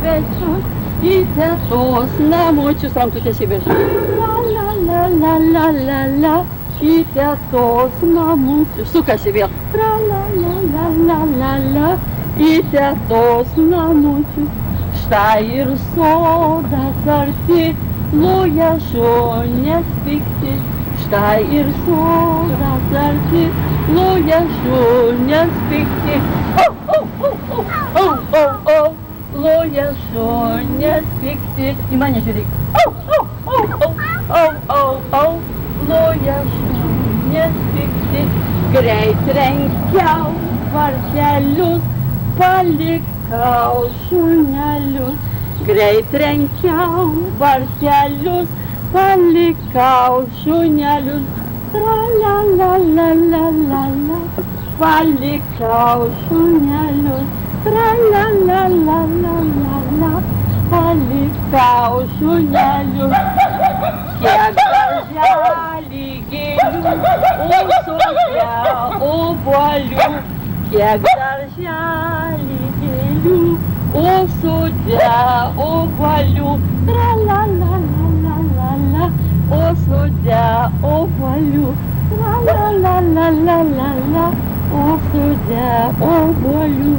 вечір, і тятос намочу, срамку тя ще бежу. Ла-ла-ла-ла-ла-ла-ла, і тятос намочу, сука себе. Ла-ла-ла-ла-ла-ла, і тятос намочу. Штаїр сода сарти, лоя шо не спікти. Штаїр сода сарти, лоя шо не спікти. Оу-оу-оу, лоя шо не спікти. Внимание, Жюрик. Оу-оу-оу, лоя шо не спікти. Greit renkiau vartelius, palikau šunelius. Greit renkiau vartelius, palikau šunelius. Tra-la-la-la-la-la-la, palikau šunelius. Tra-la-la-la-la-la-la, palikau šunelius. Kiek darželį gėlių, o sode obuolių. Kiek darželį gėlių, o sode obuolių. Tra-la-la-la-la-la-la, o sode obuolių. Tra-la-la-la-la-la-la, o sode obuolių.